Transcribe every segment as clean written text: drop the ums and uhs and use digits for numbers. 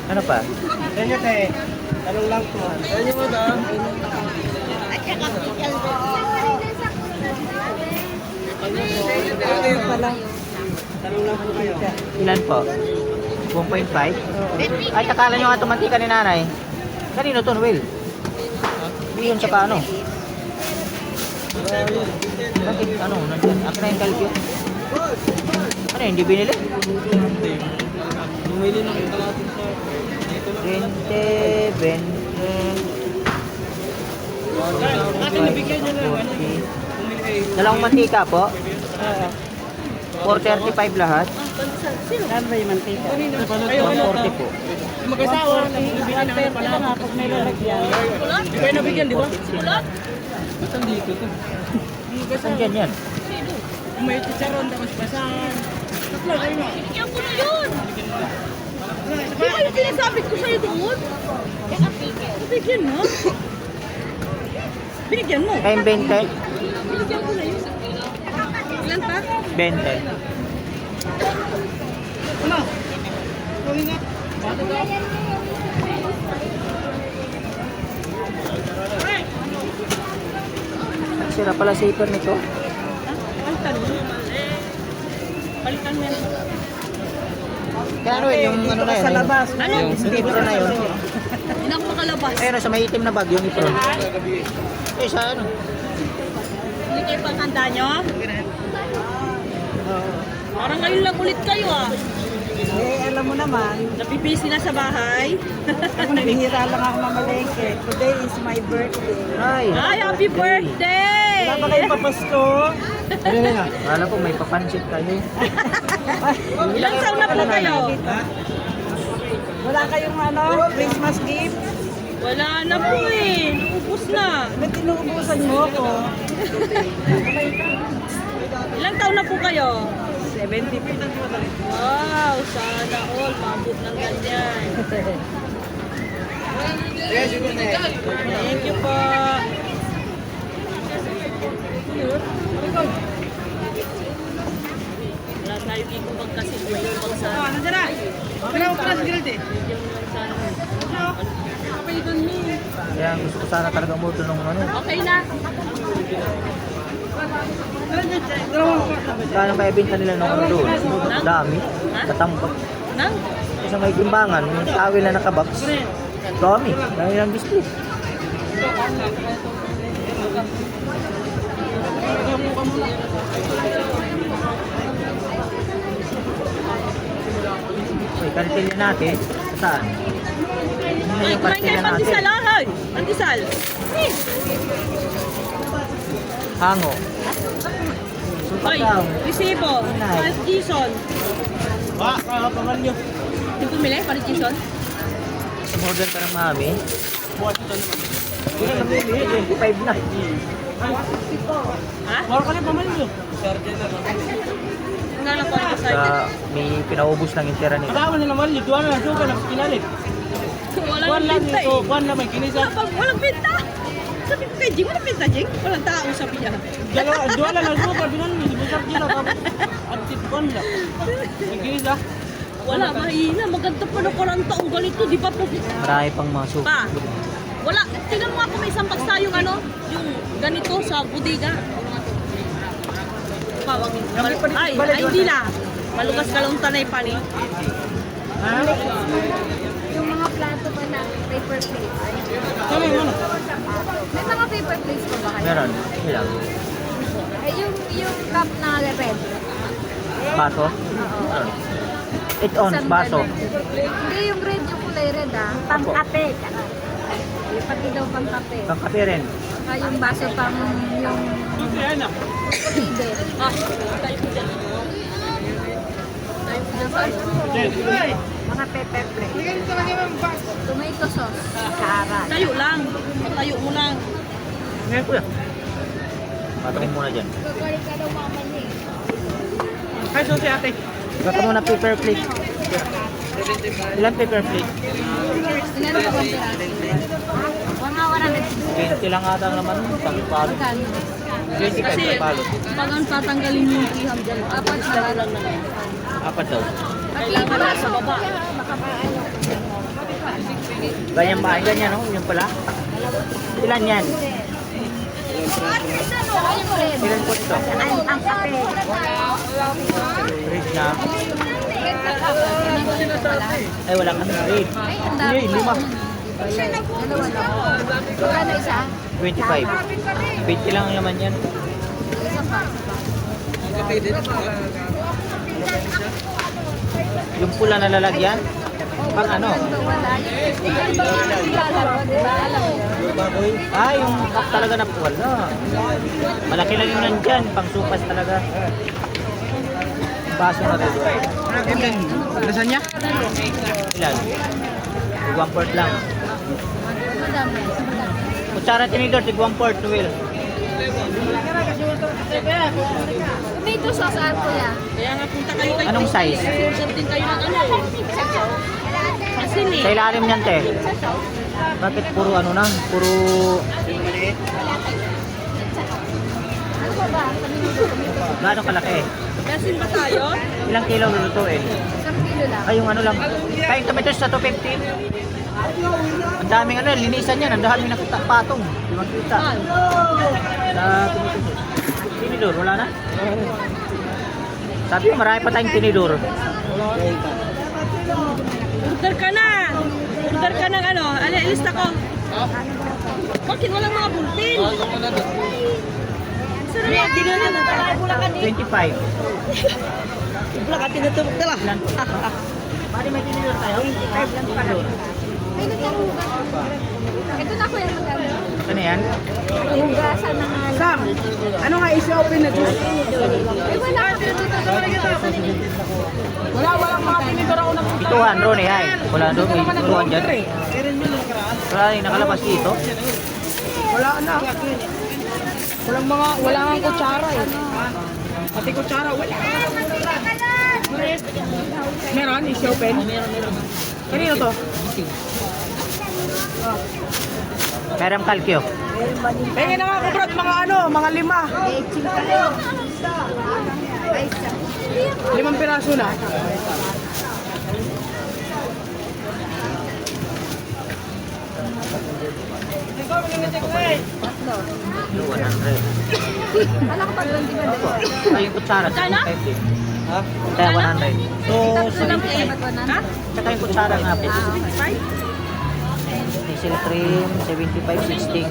Ano pa? Ganyan te. Tanong lang po. Ganyan mo ba? Ayun pala. Tanong lang po kayo. Ilan po? 1.5? Ay, akala nyo nga tumantika ni nanay. Kanino to, Will? Hindi yun sa paano? Bakit, ano, nandyan? Ako na yung kalkyo. Ano, hindi binili? Bumili na kita natin sa... 20, 20, Akin nabigyan niya lang. 40. Dalawang mantika po? Oo. 435 lahat? Saan ba yung mantika? 140 po. Mag-asawa. 130 lang nga pag may lalagyan. Kaya nabigyan, di ba? Saan dito to? Saan dyan yan? May chicharon, tapos basahan. Tatlo, kayo nga. Bigyan ko na yun! Di ba yung sinasabi ko sa'yo doon? Bigyan mo. Binigyan mo. Kayong 20? Binigyan ko na yun. Ilan pa? 20. Ano? Tuloy nga. Sira pala saper nito. Palitan mo. Palitan mo yan. Kaya ano yun, yung ano na yun? Sa labas. Ano? Yung apron na yun. Hindi ako makalabas. Ayun, sa may itim na bag, yung apron. Eh, sa ano? Hindi kayo pangkanda nyo? Parang ngayon lang ulit kayo ah. Eh, alam mo naman, Napipisi na sa bahay. ako nabihira lang ako mamalengke. Today is my birthday. Ay, Ay, happy birthday! Wala ba kayo papasko? Ano na nga? Kala ko may papansit kayo. Ilang taon na po kayo? Wala kayong ano, Christmas gift? Wala na po eh. Naubos na. Ba't inuubusan mo ako? Ilang taon na po kayo? 70 po. Wow, sana all. Mabot ng ganyan. Thank you po. Wala tayo dito kasi may ibang sana. Nandiyan na. Pinaw ko na sa grilled eh. Kaya gusto ko sana talaga mo ng ano. Okay na. Kaya kaya binta nila ng ano doon. Dami. Katambak. Nang? Sa may timbangan, yung tawil na nakabox. Dami. Dami lang display. Okay, karitilya natin. Saan? Ano Ay, yung kumain kayo karitilya pandesal natin? ah, hoy. Pandesal. Eh. Hango. Hoy, Supagaw. resibo. Paris Jason. Ba, kakapaman nyo. Hindi pumili, Paris Jason. Order ka ng mami. Buwas ito naman. Hindi na mamili. 25 na. Ha? Maro ka na paman nyo. Sardian na. Ang nalak ko ang Sa may pinaubos ng intera nila. Kasama na naman, liduan na suka na kinalit. Walang Kuwan lang binta ito, eh. kuwan lang may kinisa. Walang binta. Sabi ko kay Jing, walang binta Jing. Walang tao sabi niya. Dua lang ang suka, binan mo, di sardian na tapos. At kuwan lang. May kinisa. Wala, mahina. Maganda pa na 40 taong ganito. Di ba po? Marami pang mga soup. Pa. Wala. Tingnan mo ako may isang baksa yung ano, yung ganito sa bodega. Pa, wag. Ay, hindi na. Malugas ka lang tanay pa ni. Yung mga plato ba na paper plates? Kami mo na. May mga paper plates pa ba kayo? Meron. Ilang. Ay, yung cup na red. Baso? Oo. 8 ounce baso. Hindi yung red, yung kulay red ah. Pangkape. Pati daw pangkape. Pangkape rin. Yung baso pang yung Kaya na. hindi. Ah, tayo po dyan. Tayo po dyan sa Mga paper plates. Tomato sauce. Karat. Tayo lang. Tayo mo lang. Ngayon kuya. Patakin muna dyan. Gagaling ka daw mama niya eh. Ay, so si ate. Baka muna paper plate. Ilan paper plate? Ilan pa bang piraso? Mga 20 lang ata ang laman. Pang-palo. 25 Kasi, na palo. pag ang tatanggalin yung iham dyan, apat na lang na lang. Apat daw. Kailangan na sa baba. Baka maano. Ganyan ba? Ganyan, no? Yung pala. Ilan yan? Ilan po ito? Ang kape. Red na. Ay, wala kami red. Hindi, 5. Ano isa? 25. 20 lang ang laman yan. Yung pula na lalagyan? Pang ano? Ah, yung cup talaga na wala. Malaki lang yung nandyan. Pang supas talaga. Baso na ito. Lasan niya? Ilan? 1/4 lang. Kutsara tinidor, tig 1/4 Will. Tomato sauce at kuya. Kaya nga punta kayo kay Anong size? Order din kayo ng ano. Asin eh. Sa ilalim niyan, te. Bakit puro ano na? Puro... Ano ba ba? Gaano kalaki? Asin ba tayo? Ilang kilo lulutuin? 1 kilo lang. Ay, yung ano lang. Kaya yung tomatoes sa 250. Ang daming ano, linisan yan. Ang daming nakita patong. Di makita. Sa tomatoes. Tinidor, wala na? Sabi ko, marami pa tayong tinidor. Order ka na. Order ka ng ano. Alilista ko. Bakit walang mga bultin? Sarap. Di na na. 25. Wala ka tinutubok nila. Ilan po? Pari may tinidor tayo? 25 lang tinidor. May nagkarugan. Ito na kuya magkano. Ano yan? Hugasan na nga lang. Ano nga isi-open na juice? Eh wala ka dito. Walang mga tinidor ako ng Ituhan, Ronnie, ay. Wala doon, may ituhan dyan. Wala yung nakalabas dito. Wala na. Wala nga kutsara eh. Pati kutsara, wala. Meron, isi-open? Kanino to? Meron kalkyo. Pengen na nga ko brad, mga ano, mga 5. Eh, chimpa lang. Ay, isa. 5 piraso na. Yung 100. Wala ka pa doon, di ba? Ay, yung kutsara, 50. Ha? Kaya 100. So, Tatlo lang po yung bato na. tsaka yung kutsara nga po. Diesel cream, 75, 16,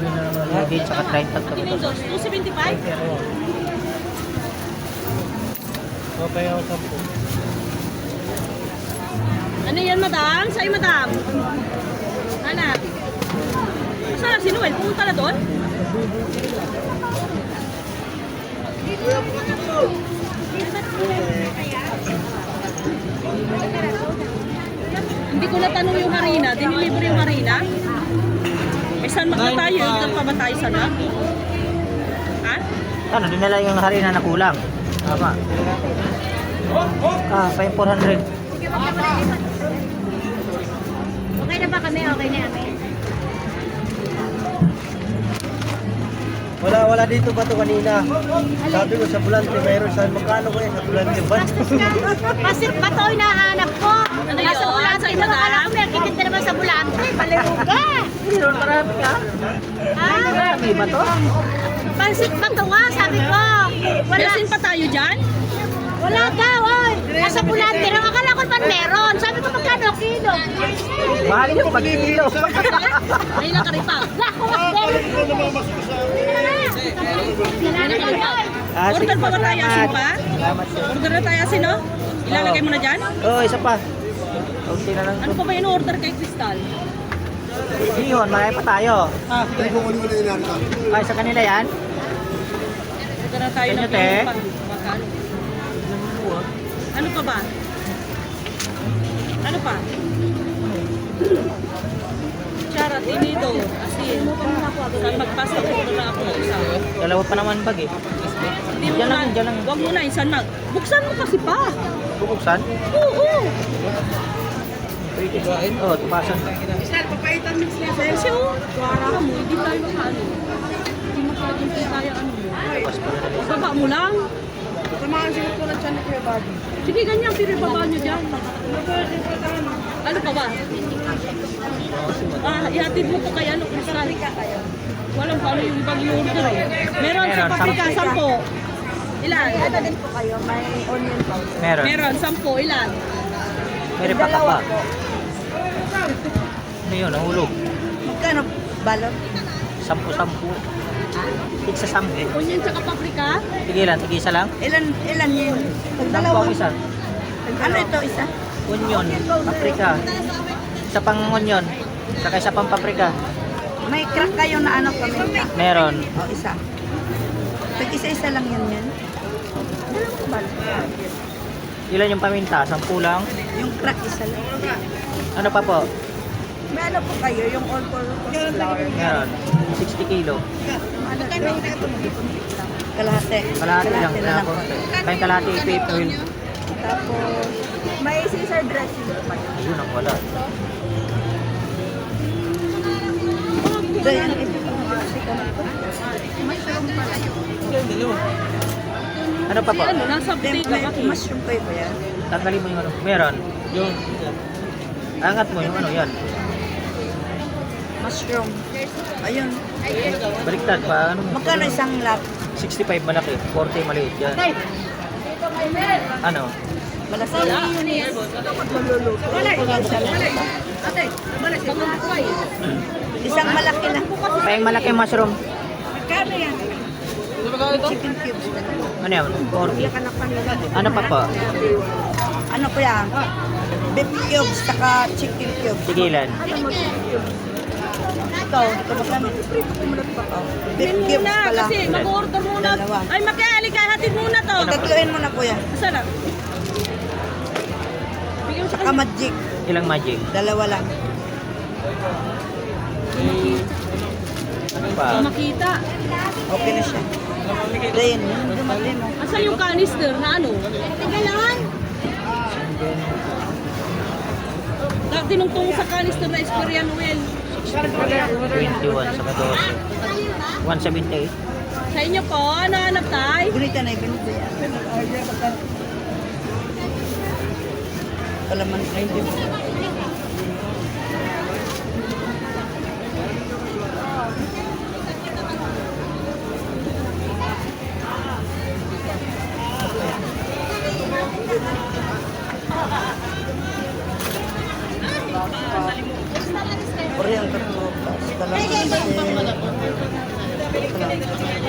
lagi, tsaka 30 tomatoes. 275? Okay, ako 10. Ano yan, madam? Sa'yo, madam? Anak. Saan si Noel? Pumunta na doon? Hindi ko natanong yung harina. Dinilibre yung harina? Eh, saan magpa tayo? Ito pa ba tayo sana? Ha? Ano, dinala yung harina na kulang. Tama. Ah, pa yung 400. Okay na ba kami? Okay na kami. Wala dito ba ito kanina? Sabi ko sa Bulante, mayroon saan magkano ko sa Bulante ba? Pasir ba ito hinahanap ko? Ano Nasa yun? bulante Sa'yo, naman. madam? Alam ko, may kikinta naman sa bulante. Baliw ka. Meron marami ka. Ha? Marami ba to? Pansit ba ito nga? Sabi ko. Wala. Yasin pa tayo dyan? Wala daw. Oy. Nasa bulante lang. Akala ko pa meron. Sabi ko magkano kilo. Mahal yung pag-kilo. Ay, nakaripa. Lako ka din. Ah, sige Order pa ba po, tayo, salamat. asin pa? Salamat, sir. Order na tayo asin, no? Ilalagay mo na dyan? Oo, isa pa. Okay na lang. Ano pa ba yung order kay Crystal? Yun, marami pa tayo. Ay, sa kanila yan? Order na tayo Ganyan, ng te. pa. Magkano? Ano pa ba? Ano pa? Kutsara, tinido, asin. Saan magpasta ko na ako? Isa. Dalawa pa naman bag eh. Hindi mo Diyan lang, na, diyan lang. Huwag mo na, isan mag. Buksan mo kasi pa. Bubuksan? Oo. Oo, tupasan. Kasi wala mo, hindi tayo makano. Hindi makakintay tayo ano mo. Tapos pa na rin. Baba mo lang. Samahan siguro ko ng tiyan ni Kuya Bobby. Sige, ganyan, pinibaba nyo dyan. Ano pa ba? Ihatid mo po kay ano, Crystal. Walang paano yung ibang order eh. Meron sa Meron, paprika, 10. Ilan? Ano din po kayo, may onion pa. Meron. Meron, 10. Ilan? Meron pa ka pa. Ano yun, nahulog. Magkano balot? 10-10. Tig sa 10. Onion tsaka paprika? Sige lang, tig isa lang. Ilan yun? 10 ang isa. Ano ito, isa? Onion, paprika. Isa pang onion. Saka isa pang paprika. May crack kayo na ano paminta? Meron. O, isa. Pag isa-isa lang yan yan. Ilan yung paminta? 10 lang. Yung crack isa lang. Ano pa po? May ano po kayo, yung all-purpose flour. Meron. 60 kilo. Kalahati. Kalahati lang. na lang po. Kayong kalahati ipip oil. Tapos, may Caesar dressing pa. Ayun ang wala. Ayan, ito. Ano pa po? Ano, nasa butika May ba? mushroom pa ba yan? Tanggalin mo yung ano. Meron. Yung, Angat mo yung ano yan. Mushroom. Ayun. Baliktad pa. Ano mo? Magkano isang lap? 65 malaki. 40 maliit. Yan. Ano? Malasing. Maluluto. Isang malaki lang. Payang malaki mushroom. Magkano yan? Chicken cubes. Ano yan? 40. Ano pa po? Ano po yan? Beef cubes, saka chicken cubes. Sigilan. Ikaw, ito magkano? Beef cubes Muna, pala. kasi mag-order muna. Dalawa. Ay, makiali ka, hatid muna to. Tatluin mo na kuya. Saan na? Bigyan mo sa Saka magic. Ilang magic? Dalawa lang. Ano pa? makita. Okay na siya. Dayan, yun. Dumating mo. Asa yung canister na ano? Tingnan. Tinungtong sa canister na Esperian oil. 21 saka 12. 178. Sa inyo po, ano anak tay? Gunita na, gunita yan. Palaman kayo. Korean katupas, kalamansi,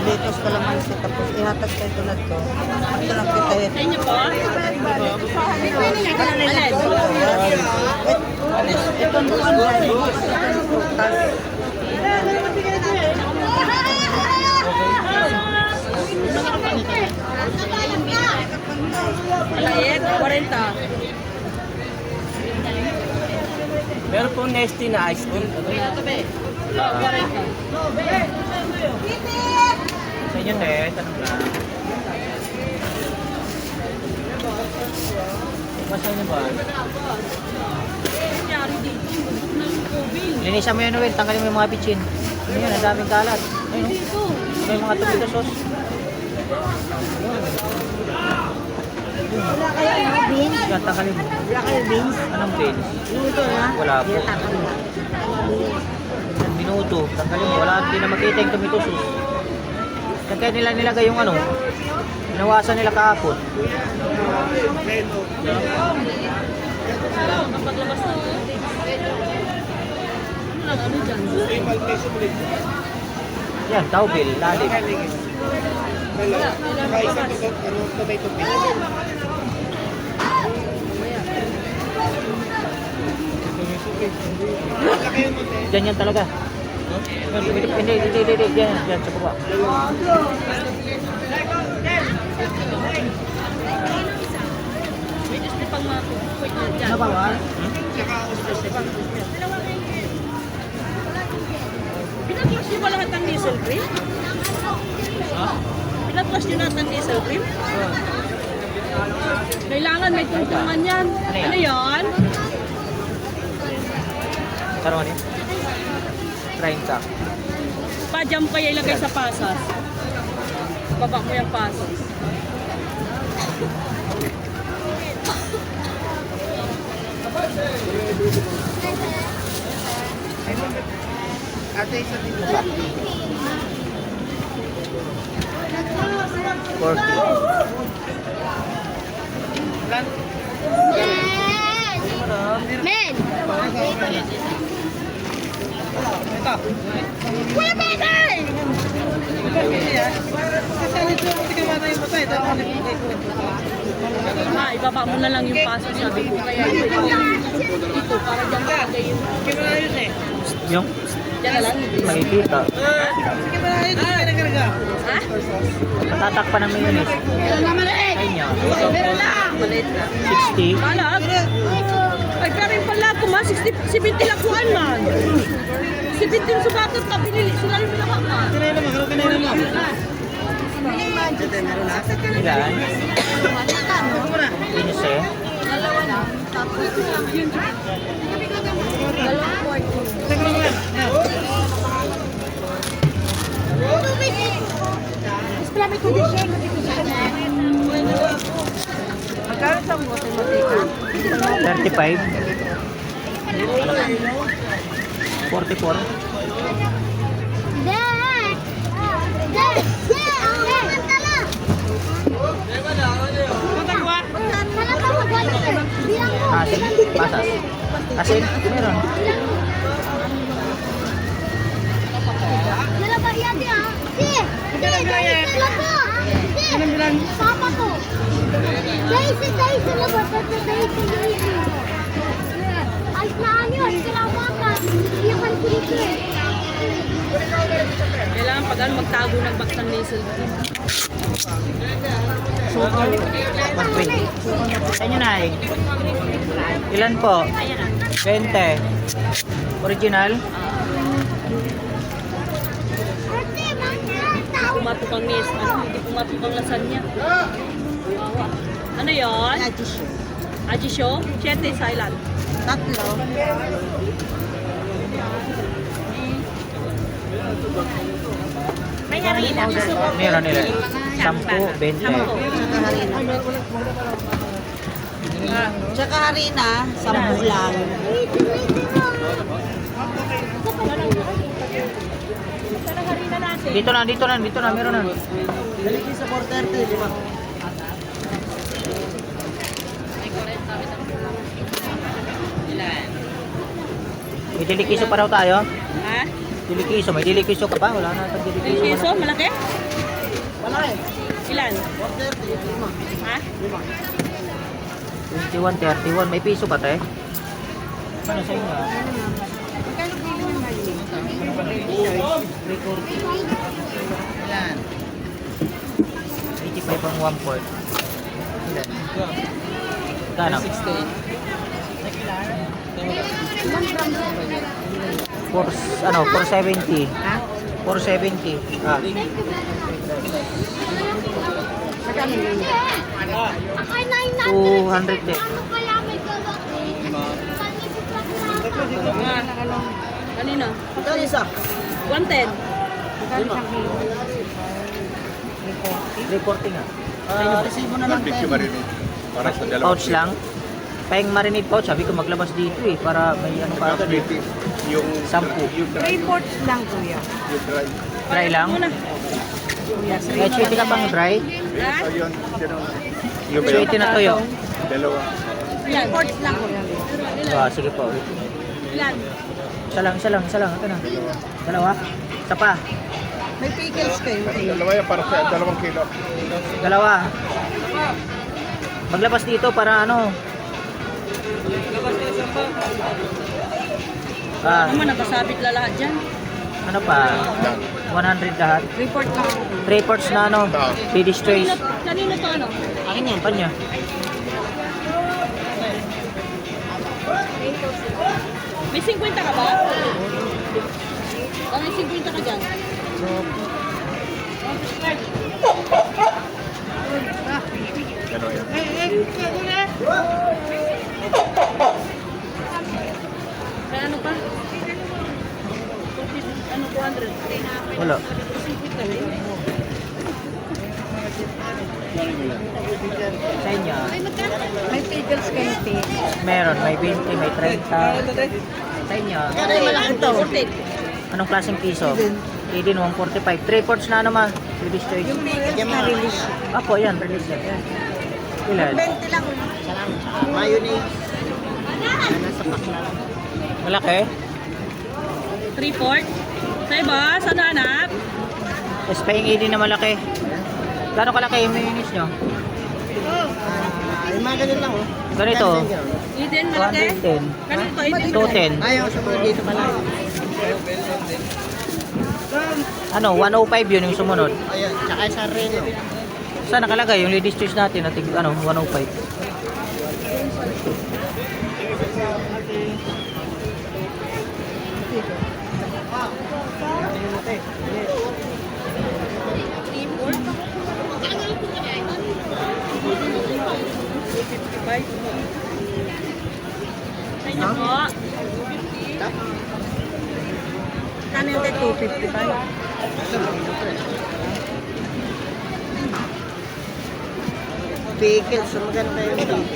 litos kalamansi, tapos ihatag kayo ito na ito. Ito lang pitahin. Sa inyo po? Alin? Ito ang buwan dahil. Prutas. Alayin, 40. meron po nasty na ice cream. Sa inyo, te. Tanong lang. Basta nyo ba? Nangyari dito. Ng COVID. Linisan mo yun, Noel. Tanggalin mo yung mga bitchin. Ano yun? Ang daming kalat. Ayun, Dito. may mga tomato sauce. Wala kayo ano, beans? Yan, tanggalin mo. Wala kayo beans? Anong beans? Luto na? Wala po. Minuto. Tanggalin mo. Wala, hindi na makita yung tomato sauce. Yan kaya nila nilagay yung ano. Inawasan nila kahapon. Paglabas na. Ano lang, ano dyan? Yan, towel, lalim. Wala, kailangan paglabas. Diyan yan talaga. Hindi. Diyan, sa baba. May gusto pang mga quick na dyan. Ano ba ba? Pinatlas niyo ba lahat ng diesel cream? Pinatlas niyo lahat ng diesel cream? Kailangan may tungtungan yan. Ano yan? Ano yan? Sarong ano yun? Frying sack. Pa-jam kaya ilagay sa pasas. Baba mo yung pasas. Ate, isa din. 40. Men! Ito. Kuya Peter! Kasali siya, hindi ka mata yung patay. Ito, Ma, ibaba mo na lang yung paso sabi ko. Kaya ito, para dyan ka yung... Sige mo na yun eh. Yung Dyan na lang. makikita. Sige mo na yun. Sige na karga. Ha? Matatakpan ng mayonnaise. Sa inyo. Maliit na. 60. Balag. Ay, pero yung pala ko ma, 70 lang kuhan man. 70 sumatot na pinili. Sila rin pinaka man. Kanina mo, kanina mo. Ilan? Ako mo na. 15. Sige mo na. Magkano sa mote motika? 35. 44. Dek! Dek! Dek! Tala! Tala ka mag-wala. Bilang mo. Asin. Pasas. Asin. Meron. Dala ba yan dia? Si! Si! Dala ko! Si! Papa ko! Daisy! Daisy! Labas! Daisy! Daisy! Ay, naan yun! Kailangan! Iyakan ko dito eh! Kailangan pag magtago ng box ng nasal. 120. Sa inyo na eh. Ilan po? 20. Original? Pumatok ang nes. Hindi pumatok ang lasagna. Wawa. Ano yun? Ajisho? 7 silent. Tatlo. May harina. Meron nila. 10, 20. Tsaka harina, 10 lang. Dito na. Meron na. Daliki sa 430, di ba? May dilikiso pa raw tayo. Ha? Dilikiso. May dilikiso ka pa? Wala na itong Yung dilikiso. piso, malaki? Wala eh. Ilan? 430, lima. Ha? 21, 31. May piso pa tayo. Ano sa inyo? Yan. 85 ang 1 port. Ilan? Kano? 470. 470. Ah. Akay 900. 200 din. Ano kaya may gawak eh? Kanina? Magkano isa? 110. Reporting nga. Resibo na lang. Barbecue marinade. Para sa dalawang Pouch lang. Pahing marinade pouch. Sabi ko maglabas dito eh. Para may ano pa. Yung 10. yung dry. Reports lang, kuya. Yung dry. Dry lang. Muna. May sweetie ka pang dry. Ha? Ayun. Yung ba yun? Sweetie na toyo. Dalawa. Ilan? Reports lang, kuya. Ah, sige po. Ilan? Isa lang. Ito na. Dalawa. Isa pa. May pickles kayo. Dalawa yan para sa 2 kilo. Dalawa. Maglabas dito para ano. Ah, Naman, nakasabit la lahat dyan. ano pa? 100 lahat. Report lang. 3 ports na ano. Ladies choice. Kanina to ano? Akin yan. Panya. May 50 ka ba? May 50 ka dyan. Ano yan? Kaya ano pa? Ano 200? Wala. Sa inyo? May pickles kayo, Pi. Meron, may 20, may 30. Sa inyo? Ito. Anong klaseng piso? Eden 145. 3/4 na ano ma? Swedish choice. Yung pickles na release. Apo, yan. Release yan. Ilan? 20 lang. Mayonnaise. Malaki? 3/4. Sa iba, saan hanap? Tapos pa yung Eden na malaki. Gano'ng kalaki yung mayonnaise nyo? Yung mga ganun lang, oh. Ganito. Eden, malaki. 210. Ganito, Eden. 210. Ayaw, sumunod dito pala. Ano, 105 yun yung sumunod. Ayun, tsaka sa Reno. Saan nakalagay yung ladies choice natin? Nating, ano, 105. Sa inyo po. Kano yung 255? Pickles, so maganda yung pickles.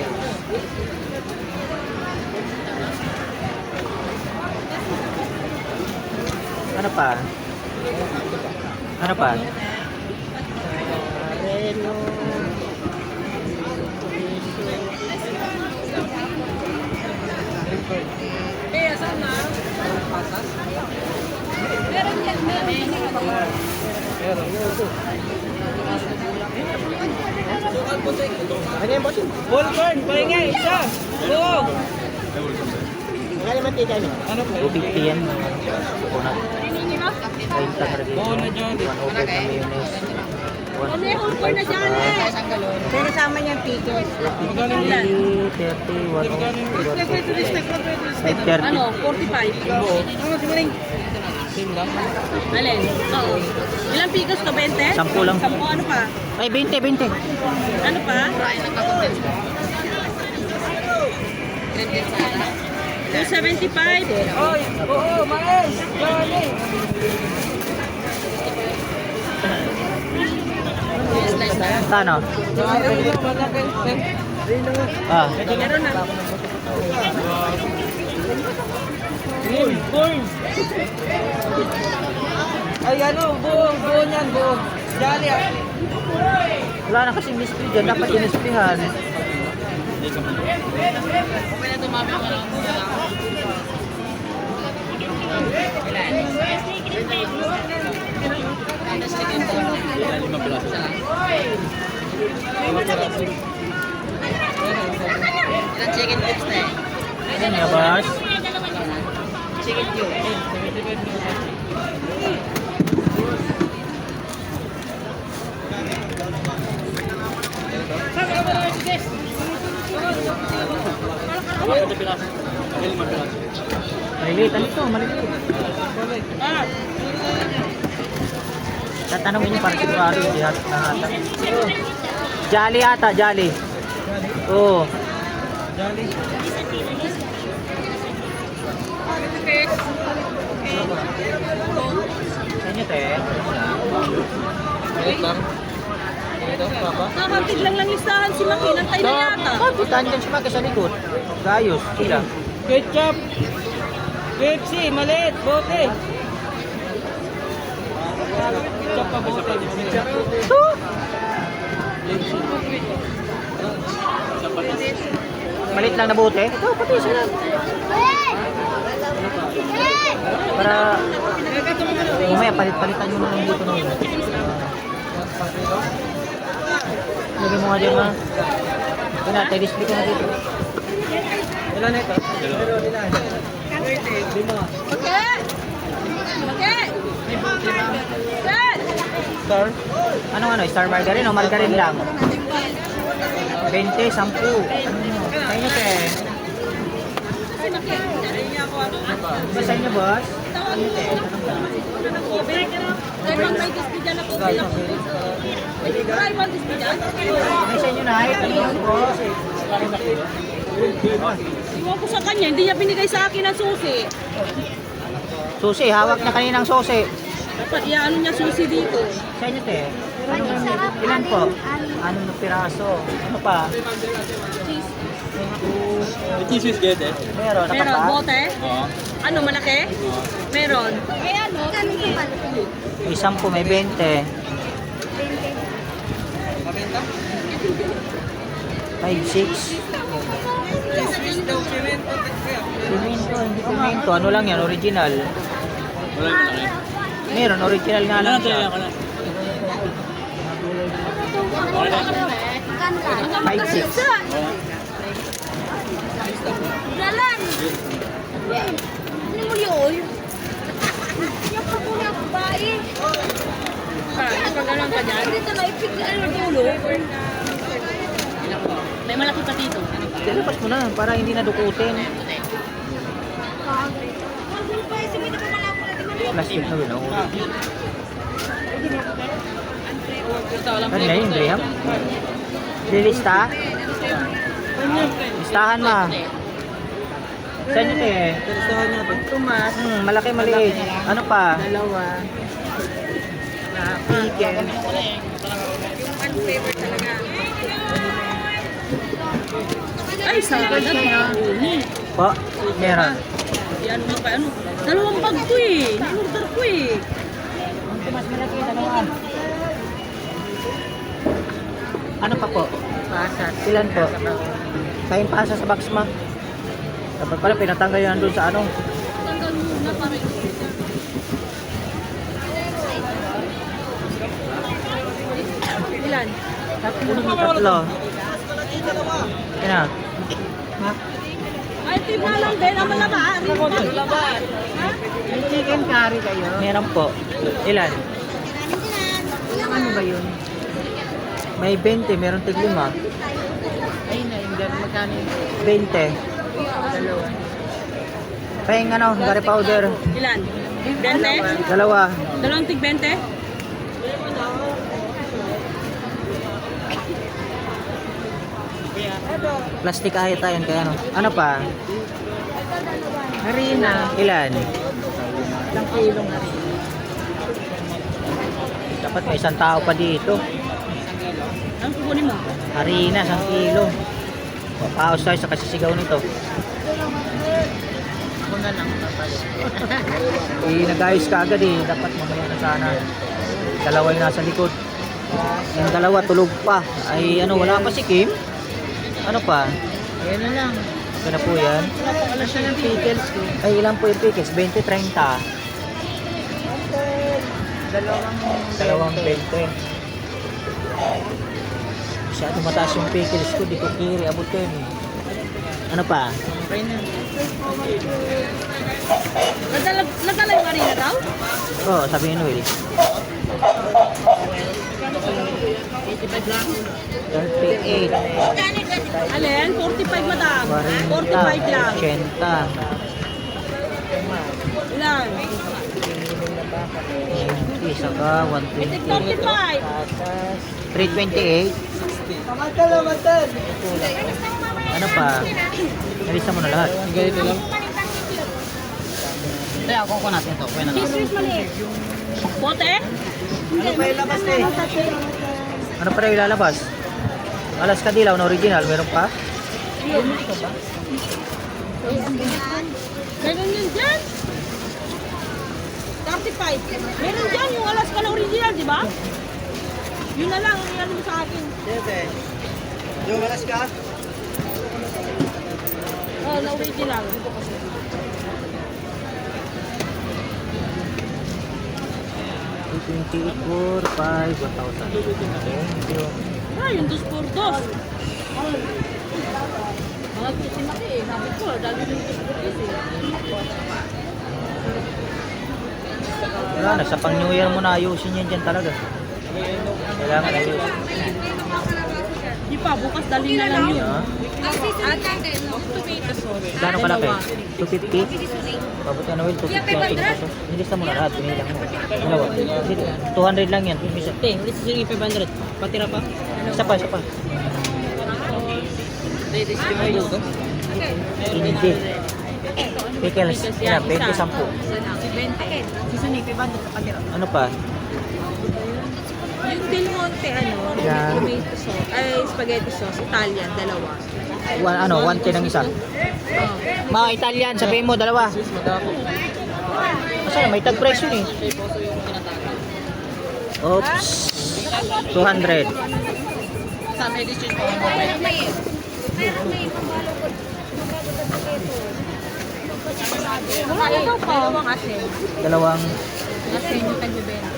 Ano pa? Ano pa? Reno. Ano yung bossing? Bullcorn, pahinga, isa. Oo. Magkano yung mantika nyo? 250 yan. Coconut. 30 na rin. 105 na mayonnaise. Ano yung ulpon na dyan eh? Pero kasama niya yung pickles. 30, 130. Ano, 45. Alin? Oo. Ilang picos ka, 20? 10 lang. 10, ano pa? Ay, 20, 20. Ano pa? 275. Oy, oo, mais. Johnny. Ano? Ah, Meron na. Corn. Ay, ano, buo niyan, buo. Jolly, ah. wala na kasing display dyan. Dapat dinisplayhan. Ilang chicken cubes na eh? Ano nga, boss? Chicken cubes. Maliliit. Ano ito? Maliliit. Tatanungin niyo para sigurado hindi nahata. Jolly ata, Jolly. Oo. Sa inyo, te? Nakakatid lang listahan si Maki. Nantay na yata. Puntahan dyan si Maki sa likod. Gayos, sila. Ketchup. Pepsi, maliit, bote. Ketchup pa bote. Malit lang na bote. Ito, pati sila. Para mamaya palit-palitan nyo na lang dito na yun. Lagay mo nga dyan, ma. Ito na, tayo display ko na dito. Ilan na ito? Okay. Okay. Set. Star. Anong ano, star margarine o margarine lang? 20, 10. Ano nyo? Sa inyo, te? Ba sa inyo, boss? Sa inyo, te? Ganun may display dyan na po. Try one display dyan. May sa inyo na, ano yun, boss? Iwan ko sa kanya, hindi niya binigay sa akin ang susi. Susi, hawak na kaninang susi. Dapat iano niya susi dito. Sa inyo, te? Ilan po? 6 na piraso. Ano pa? Cheese is good eh. Meron, Meron, nakapa? bote? Ano, malaki? Meron. May 10, may 20. 5, 6. Pimento, hindi pimento. Ano lang yan, original. Meron, original nga lang siya. 5, 6. Dalan! Ano mo yun? Yung pagkuli ang babae. Pag ganun ka dyan. Dito na ipigil ang dulo. May malaki pa dito. Dalapas mo na para hindi na dukutin. Plastic na rin. Ano na yun, Graham? Lilista? Listahan ma. Saan yun eh? Listahan niya to. Tumas, Malaki, maliit. Ano pa? dalawa. Na pickle. Ay, sarap na. Po, meron. Yan mo pa, ano? Dalawang bag ko eh. In-order ko eh. Mas malaki, dalawa. Ano pa po? Pasas. Ilan po? Kain pasa sa box ma. Dapat pala pinatanggal yan doon sa ano. Tanggal muna para Ilan? Tatlo. Yan na. Ay, team na lang din. Ang malamaan. May chicken curry kayo? Meron po. Ilan? Ano ba yun? May 20, meron tig 5. Ay, na, yung gano'n magkano yun? 20. Dalawa. Pahing ano, curry powder. Ilan? 20? Dalawa. Dalawang tig 20? Plastic ahit tayo kaya ano. Ano pa? Harina. Ilan? Ilang kilong harina. Dapat may 1 tao pa dito. Ang kukunin mo? Harina, 1 kilo. Papaos tayo sa kasisigaw nito. Una lang kapag. Nag-ayos ka agad eh. Dapat mamaya na sana. Dalawa yung nasa likod. Yung dalawa tulog pa. Ay ano, wala pa si Kim? Ano pa? Yan na lang. Ito na po yan. Wala siya ng pickles ko. Ay ilan po yung pickles? 20, 30. Dalawang 20. Masyado mataas yung pickles ko. Di ko kiri. Abot ko yun eh. Ano pa? Okay na. Nadala yung harina daw? Oo, sabi ni Noel. 38. Alin? 45 madam. 40. 45 lang. 80. Ilan? Isa ka, 120. 45. 328. Ano pa? Nalisa mo na lahat. Ganito lang. Bote? Ano pa rin ilalabas? Alas Kadilaw na original, meron pa? Meron yun dyan. 35. Meron dyan yung Alaska na original, di ba? Yun na lang, yan mo sa akin. Yung alas ka? Oh, na original. 28, 4, 5, 1,000. Thank you. Ah, yung 2 por 2. Mga si Maki eh. Sabi ko, dali yung 2 por 2 eh. Wala na, sa pang New Year mo na ayusin yan dyan talaga. Kailangan ayusin. Di pa, bukas dali na lang yun. Ha? Gano'n kalaki? 250? Pabot ka na Will, 250 ang pinito. Nilista mo na lahat, pinilang mo. Dalawa. 200 lang yan. Isa. Ulit sige 500. Patira pa. Isa pa, isa pa. Hindi. Pickles. Yan, 20, 10. Ano pa? Yung Del Monte, Yan. tomato sauce, ay spaghetti sauce, Italian, dalawa. 110 ang isa. Oh. Mga Italian, sabihin mo, dalawa. Kasi may tag price yun eh. Oops. 200. Ito po. Dalawang asin. Dalawang Asin yung tagbibenta.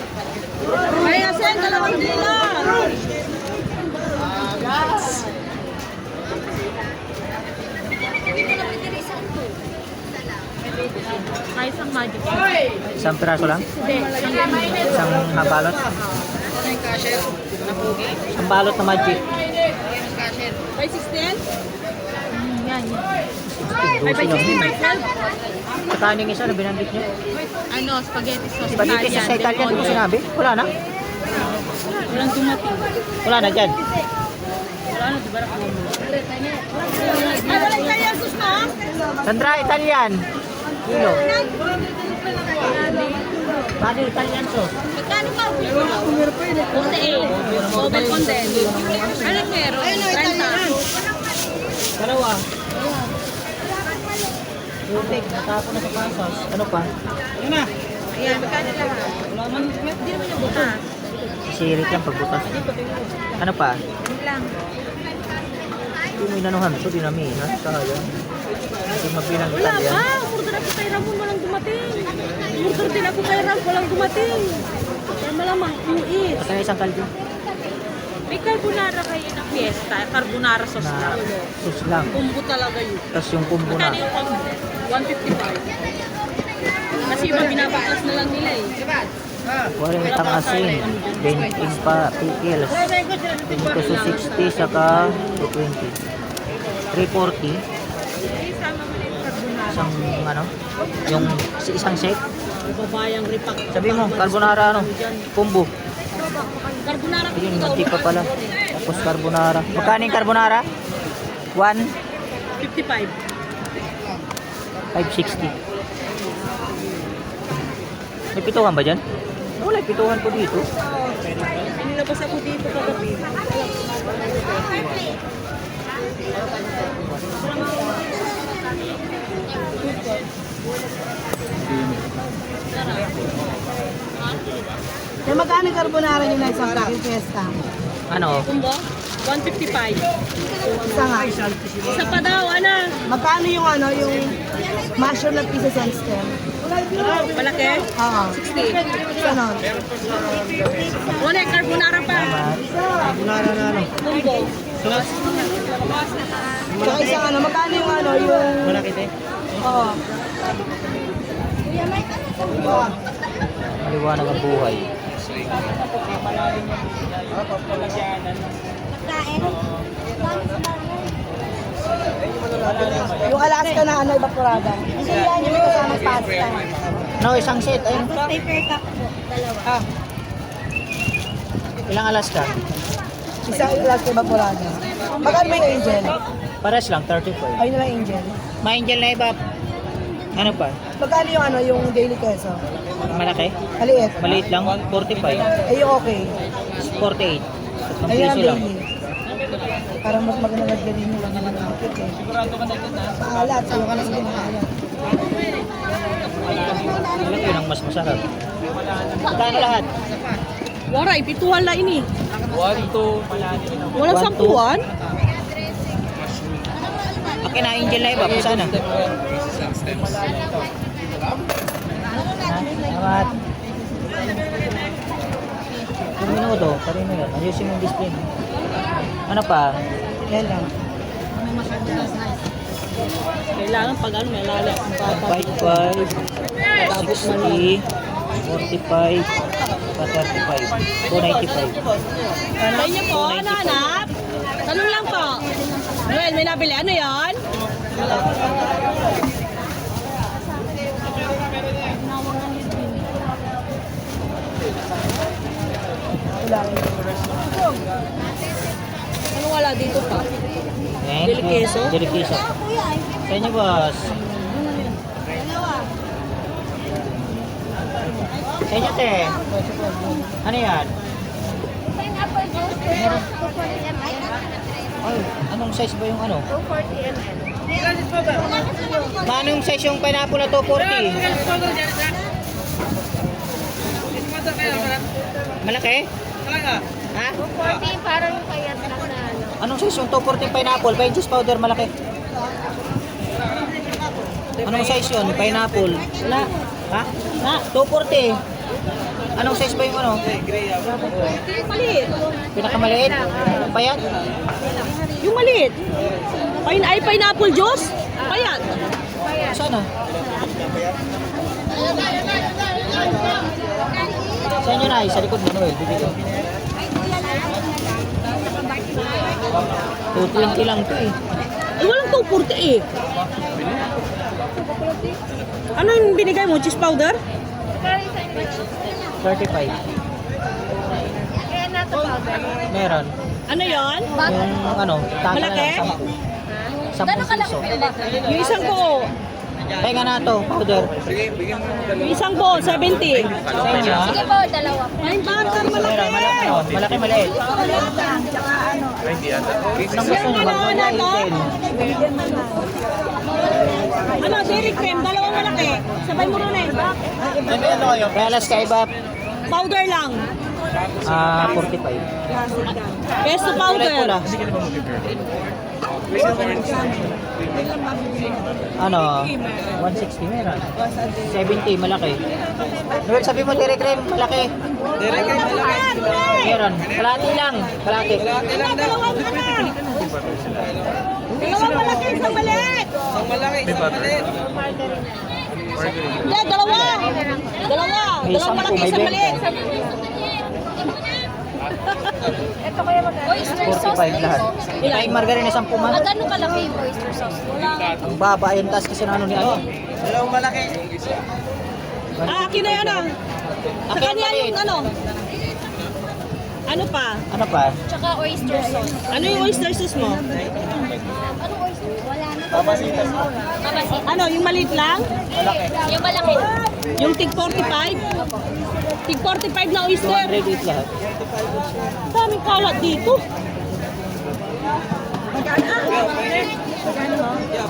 Ay, asin, dalawang dinar. Ay, isang magic. isang piraso lang. Isang balot. Isang balot na magic. By 16? Yan, yan. Ay, 12 by lang. 16, by 12? Magkano yung isa na binanggit nyo? Ano, spaghetti sauce, Spaghetti sa Italian, hindi ko sinabi. Wala na. Walang dumating. Wala na dyan. Wala na, diba? Ay, walang Italian sauce na? Sandra, Italian. Kilo. Paano Italian sauce? Magkano ba? 48. Oven condensed. Anong meron? 30. Dalawa. Tubig, natapon na sa pasas. Ano pa? Ayan, magkano lahat? Hindi naman yung butas. Sirit yan pagbutas. Ano pa? Hindi lang. Hindi mo inanuhan. Ito dinamihan. Sayang. Hindi mabilang Wala Italian. pa. Order ako kay Ramon, walang dumating. Order din ako kay Ram, walang dumating. Kaya malamang, uit. At isang kaldo. May carbonara kayo na fiesta. Carbonara sauce Na lang. sus lang. Combo talaga yun. Tapos yung combo na. Magkano yung combo? 155. Kasi iba binabatas na lang nila eh. 40 asin. 20 pa. Pickles. Ito sa 60 saka 220. 340. Isama mo na yung carbonara. Isang ano? Yung isang set. Babayang ripak. Sabi mo, carbonara ano? Combo. Carbonara po Yun, ikaw. mantika pala. Tapos carbonara. Magkano yung carbonara? 1? 55. 560. May pituhan ba dyan? Wala, pituhan po dito. Nilabas ako dito kagabi. Yung magkano carbonara nyo na isang paking fiesta? Ano? Kumbo? 155. Isa nga. Isa pa daw, ana. Magkano yung ano, yung mushroom na pieces and stem? Malaki? Oo. 60. Isa nun. Wala, carbonara pa. Carbonara na ano? Kumbo. Tsaka isang ano, magkano yung ano, yung... Malaki te? Oo. Maliwanag ang buhay. Yung Alaska na ano, evaporada. Hindi yan yung may kasama pasta. No, isang set. Ayun. Paper cup po. Dalawa. Ilang Alaska? Isang Alaska evaporada. Magkano ba yung angel? Pares lang, 35. Ayun na lang angel. May angel na iba. Ano pa? Magkano yung ano, yung daily queso? Malaki? Maliit. Maliit lang, 45. Ay, yung okay. 48. Ang Ayun ang piso lang. daily. Parang mas maganda nagdalhin mo lang naman ang cake eh. Sigurado ka na ito na? Maalat. Sa'yo ka na sa maalat. Alam yun ang mas masarap. Magkano lahat? Waray, pituhan na ini. 1, 2, Walang 1, 2. sampuan? Akin na angel na iba. Kung saan na? Salamat. 1 minuto. Karino yan. Ayusin mo yung display. Ano pa? Yan lang. Kailangan pag ano, may lala. 55, 60, 45, 35, 295. Sa inyo po, ano hanap? Tanong lang po. Noel, may nabili. Ano yan? Wala. Ano wala dito pa? Yan. Deliquiso? Deliquiso. Sa inyo, boss. Sa inyo, te. Ano yan? Meron. Ay, anong size ba yung ano? 240 ml. Anong size yung pineapple na 240? Malaki? Ha? 240 parang kayat lang na ano. Anong size yung 240 pineapple? Pa juice powder malaki. Anong size yun? Pineapple? Wala. Ha? Ha? 240. Anong size ba yung ano? Maliit. Pinakamaliit? Payat? Yung maliit. Ay, pineapple juice? Payat. Saan ah? Saan yun ay? Sa likod mo, Noel. Bibigyan. 220 lang to eh. Eh, walang 240 eh. Ano yung binigay mo? Cheese powder? 35. Kaya nato powder. Meron. Ano yon? Yung ano, tama Malaki? na 10. 10 piso. Yung isang buo. Kaya na to, powder. Yung isang buo, 70. Sa inyo ha? Sige po, dalawa. Ay, bakar Meron, malaki. Oh, malaki maliit. Anong gusto nyo? Wag na Ano, dairy cream, dalawang malaki. Sabay mo rin eh. Relas kaiba, Powder lang. 45. Pesto Kulay powder. pula. Ano? 160 meron. 70 malaki. Noel, sabi mo dairy cream malaki. Meron. Kalati lang. Kalati. Dalawang ano? Dalawang malaki, isang maliit. Hindi, dalawa. Dalawa. May Dalawang 10, malaki, may isang 20. maliit. Ito kaya magkano? Oyster sauce. 45 lahat. Ay, margarine 10 man. Magkano kalaki yung oyster sauce? Ang baba yung taas kasi ng ano ni ano. Ah, akin na yan ah. Sa Akin kanya maliit. yung ano. Ano pa? Ano pa? Tsaka oyster sauce. Ano yung oyster sauce mo? Anong oyster? Wala na. Babasitas. Mabasit. Ano, yung maliit lang? Malaki. Yung malaki. Yung tig 45? Tig 45 na oyster. 208 lahat. Daming kalat dito.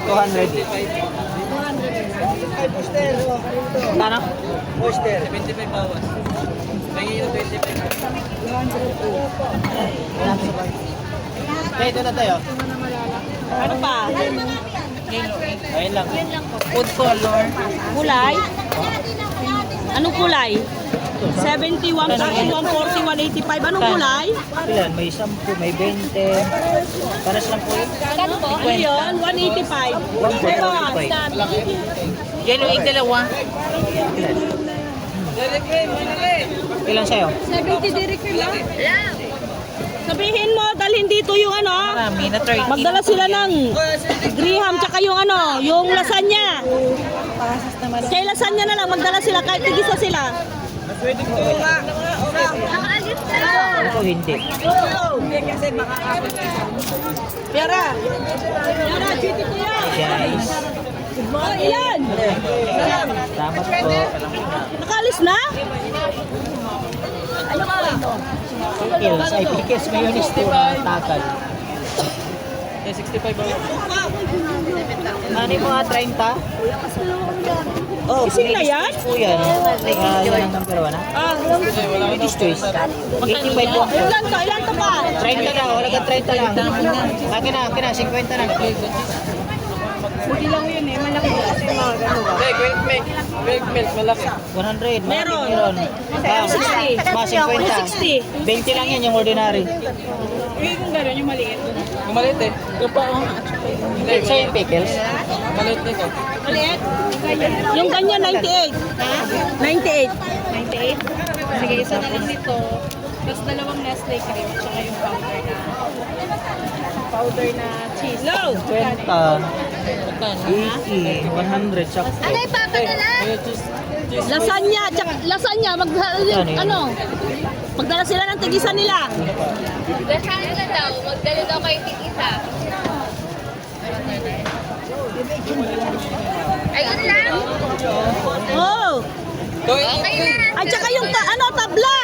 200. Kano? Oyster. 25 bawas. Okay, ito na tayo. Ano pa? Ayun lang. Food color. Kulay? Anong kulay? 71, 140, 185. Anong kulay? Ilan? May 10, may 20. Paras lang po yun. Magkano po? Ano yun? 185. Pero, 145. Yellow egg dalawa. Ilan sa'yo? 70 dairy cream lang. Sabihin mo, dalhin dito yung ano. Marami na 30. Magdala sila ng graham tsaka yung ano, yung lasagna. Kay lasagna na lang, magdala sila kahit tigisa sila. Nakaalis na. Ako hindi. Yara. Yara, chiti ko yan. Guys. Oh, ilan? Salamat po. Nakalis na? Pickles. Ay, pickles. Mayonnaise po na takal. 65 ba? Ano yung mga 30? Oh, Ising na yan? po yan. Yan ang number 1 ha? Ah, Ladies choice. 85 po. ilan to? Ilan to pa? 30 na. Wala ka 30 lang. Akin na. 50 na. Hindi lang yun eh, malaki kasi mga gano'n ba? 100. Meron. Meron. Ah, 60. Mga 50. 60. 20 lang yan yung ordinary. Kung gano'n, yung maliit. Sa yung pickles? Maliit? Yung ganyan, 98. 98. 98? Sige, isa na lang dito. Tapos dalawang Nestle cream, tsaka yung powder na cheese. No! 20, 80, 100, tsaka Ano ipapadala? Lasagna, tsaka lasagna, magdala sila ng tigisan nila. Lasagna na daw. Magdala daw kayo tig-isa. Ayun lang. Oh! Okay na. At saka yung tabla.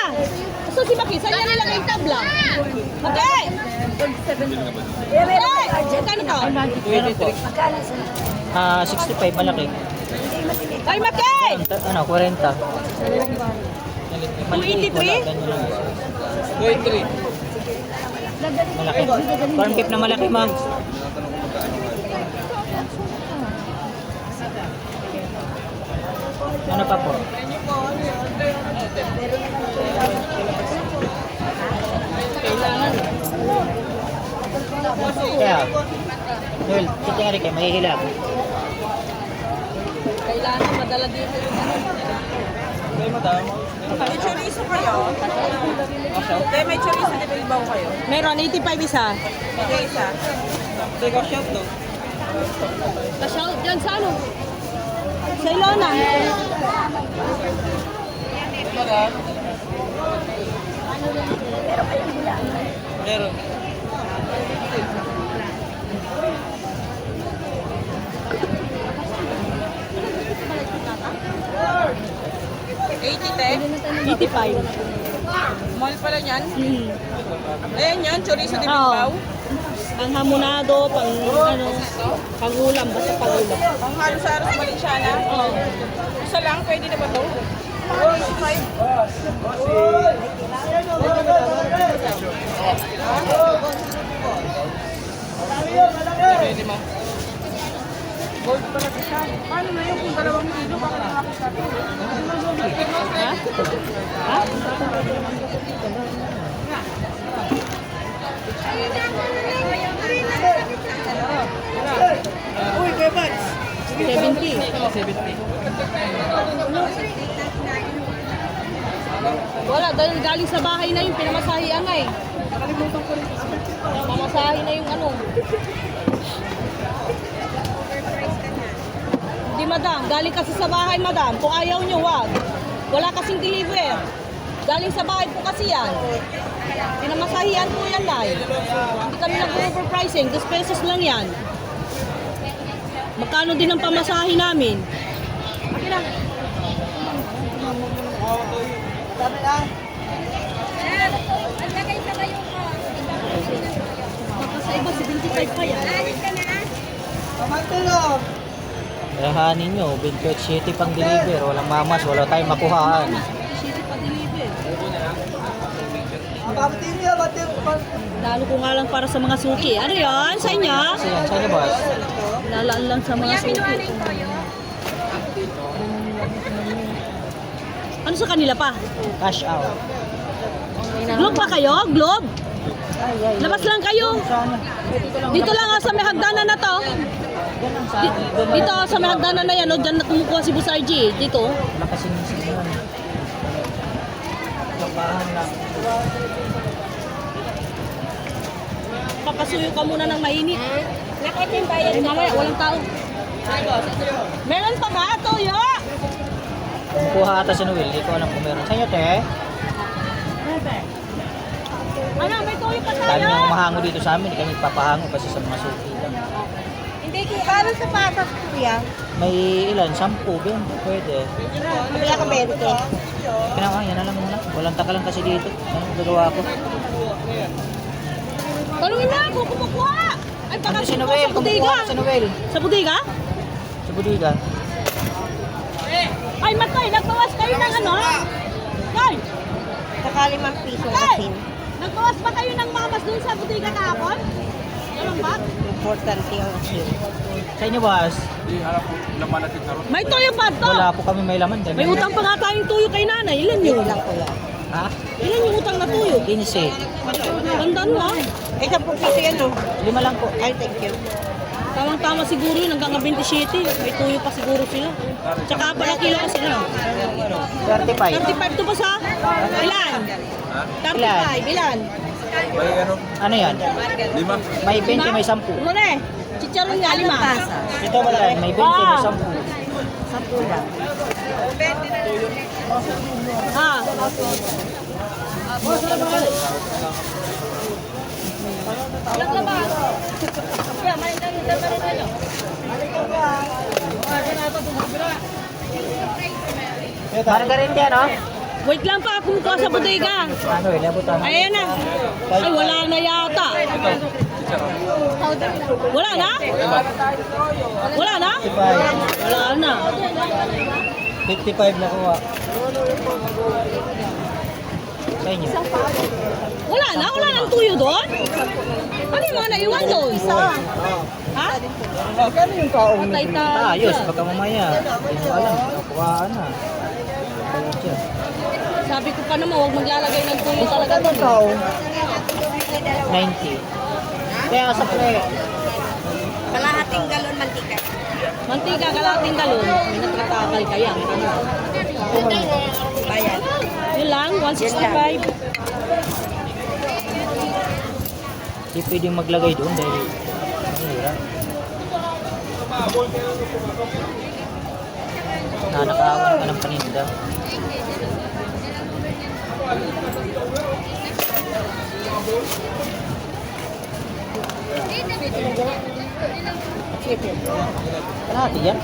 So, si Maki, saan niya nilagay yung tabla? Okay! Magkano to? Meron po. 65 malaki. Ay, Maki! Ano, 40. 283? 23. Malaki. Corn beef na malaki, ma'am. Ano pa po? Kaya, Noel, kita nga rin kayo, mahihilap. Kailangan madala dito yung May chorizo kayo? Hindi, may chorizo de Bilbao kayo. Meron, 85 isa. Okay, isa. Teka, shop to. Kasya, dyan sa ano? Sa Ilona. Meron. $80, 85. Mahal pala yan. Hmm. Ayan yan, chorizo de Oo. Bilbao. Pang hamonado, pang ano, pang ulam, basta pang ulam. Ang halos sa aras Valenciana. Oo. Isa lang, pwede na ba to? Pwede mo. Gold pala siya. Paano na yun kung 2 kilo? Baka nakakita ko. Ha? Uy, Kuya Bats. 70. 70. Wala, dahil galing sa bahay na yung pinamasahian nga eh. Mamasahe na yung ano. Hindi madam, galing kasi sa bahay madam. Kung ayaw nyo, wag. Wala kasing deliver. Galing sa bahay po kasi yan. Pinamasahian po yan live. Hindi kami nag-overpricing, 2 pesos lang yan. Magkano din ang pamasahe namin? Akin lang. Baka sa iba, 75 pa yan. Rahanin nyo, Benquet City pang deliver. Walang mamas, wala tayong makuhaan. City pa deliver. Lalo ko nga lang para sa mga suki. Ano yan? Sa inyo? Kasi yan, sa inyo boss? Lalaan lang sa mga suki. Ano sa kanila pa? Cash out. Globe pa kayo? Globe? Labas lang kayo. Dito lang sa may hagdanan na to. Dito sa may hagdanan na yan. O, dyan na kumukuha si Boss RG. Dito. Wala kasing sigawan. Labahan lang. Papasuyo ka muna ng mainit. Ay, mamaya, walang tao. Meron pa ba? Toyo! Kumukuha ata si Noel, hindi ko alam kung meron. Sa inyo, te? Ano, may toyo pa Dami tayo? nang mahango dito sa amin, hindi kami papahango kasi sa mga suki lang. Hindi, paano sa patas, kuya? May ilan? 10, Ben? Pwede. Kaya ka 20. Kinawa, yan na lang muna. Walang takalan kasi dito. Anong gagawa ko? Talungin na ako, kumukuha! Ay, baka Ano si sa Noel? bodega. Kumukuha na si Noel. Sa bodega? Sa budiga. Ay, Matay, nagbawas kayo ng ano? Tay! Saka 5 piso Tay! asin. Nagbawas ba kayo ng mamas dun sa bodega kahapon? Ganun ba? Importante yung asin. Sa inyo, boss? May toyo pa to! Wala po kami may laman. May utang pa nga tayong tuyo kay nanay. Ilan yun? Lang kuya. Ha? Ilan yung utang na tuyo? 15. Tandaan mo ah. Eh, 10 piso yan, no? 5 lang po. Ay, thank you. Tamang-tama siguro yun, hanggang 27. May tuyo pa siguro sila. Tsaka pala kilo kasi na. 35. 35 to ba sa? Ilan? 35, ilan? Ano yan? May 20, may 10. Ano na eh? Chicharon nga, 5. Ito malaki. May 20, may 10. 10 lang. Ha? Naglabas. Kaya, malintan yung dama rin nyo. Margarita, no? Wait lang pa, kumukuha sa bodega. Ano, ilabot ang... Ayan na. Ay, wala na yata. Wala na? Wala na? 55. Wala na. 55 na kuha. Sa inyo. Wala na? Wala nang tuyo doon? Ano yung mga naiwan doon? Ha? Kano yung kaong Patay tayo. ayos, baka mamaya. Hindi mo alam, nakuhaan na. Ayos siya. Sabi ko pa naman, huwag maglalagay ng tuyo talaga doon. 90. Kaya sa pre, Kalahating galon mantika. Mantika, kalating galon. May nagtatakal kaya. Bayan. Yun lang, 165. hindi pwedeng maglagay doon dahil mahirap. Nanakawan ka ng paninda. Kalahati yan.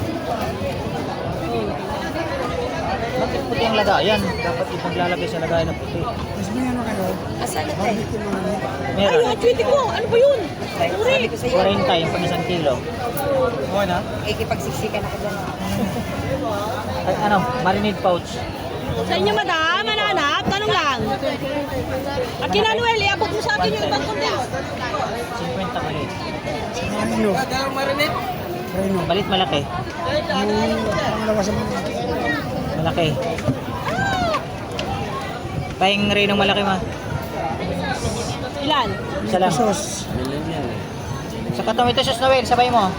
Bakit puti ang lagayan? Dapat ipaglalagay sa lagayan ng puti. Asan na tayo? Ay, Meron. yung atwiti ko. Ano ba yun? Sabi ko sa'yo, 40 yung pang 1 kilo. Oo na? ikipagsiksikan ako dyan. At ano, marinade pouch. Sa inyo, madam, mananap, tanong lang. At kina Noel, iabot mo sa akin yung ibang condense. 50 maliit. Marinate. Balit malaki. Malaki. Paing rinong malaki ma. Ilan? Isa lang. Sa tomato sauce na Will, sabay mo.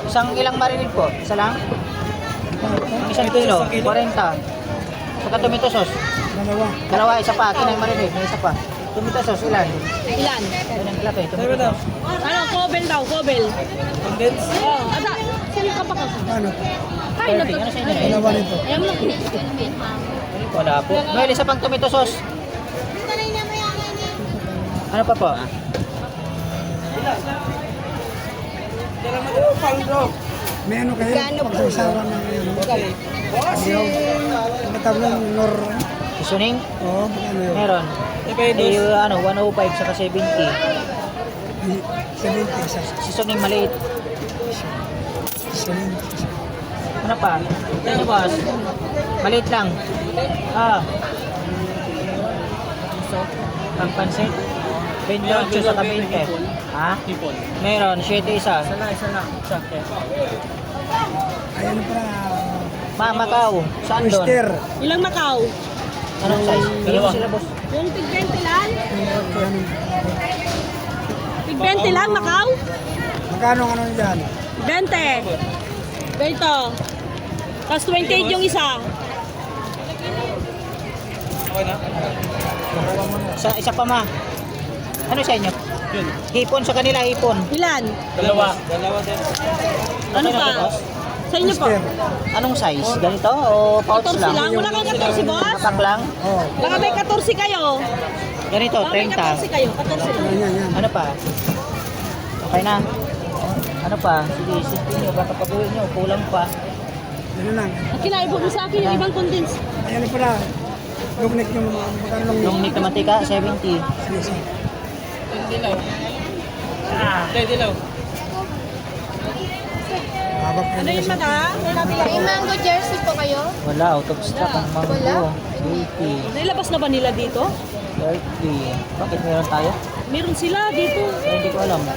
Isang ilang marinade po? Isa lang? Isang kilo, 40. Sa tomato sauce? Dalawa, isa pa. Kinang marinade, may isa pa. Tomato sauce, ilan? Ilan? Ilan malaki, tomato sauce. Ano, kobel daw, kobel. Condense. Oh, ata, sino ka pa kasi? Ano? Kain na 30, to. ano sa inyo? Dalawa nito. Ayaw mo lang. Wala po. Noel, isa pang tomato sauce. Ano pa po? May ano kayo? Pagsasawa ng ayaw. Matawag ng nor. Susuning? Oo, ano yun? Meron. Eh, ano, 105 saka 70. 70 isa. Susuning maliit. 70. Ano pa? Ano boss? Maliit lang. Ah. Ang pansit? 28 sa 20. Ha? Hipon. Meron, 7 isa. Isa na. Ayan na para. Macau. Saan doon? Oyster. Ilang Macau? Anong size? Dalawa sila boss. Yung tig 20 lang? Tig 20 lang, Macau? Magkano ang ano dyan? 20. Ganito. Tapos 28 yung isa. Okay na? Isa pa ma. Ano sa inyo? Hipon sa kanila, hipon. Ilan? Dalawa din. Ano pa? boss? Sa inyo po? Oyster. Anong size? Ganito o pouch 14 lang? lang? Wala kang 14, boss? Kapak lang? Oo. Baka may 14 kayo. Ganito, Baka may 14 30. kayo. 14 lang. Yan. Ano pa? Okay na. Ano pa? Sige, isipin nyo. Baka pag-uwi nyo, kulang pa. Yan lang. At kinaibog mo sa akin yung ibang condense. Ayan na para. Lugnik yung mga magkano lang Yung ni Kamatika, 70. Sige. Dilaw. Dilaw. Habak na Ano yung mata? May mango jersey po kayo? Wala, out of stock ang mango. Wala. 80, Nailabas na ba nila dito? 30. Bakit meron tayo? Meron sila dito. Ay, hindi ko alam. 60,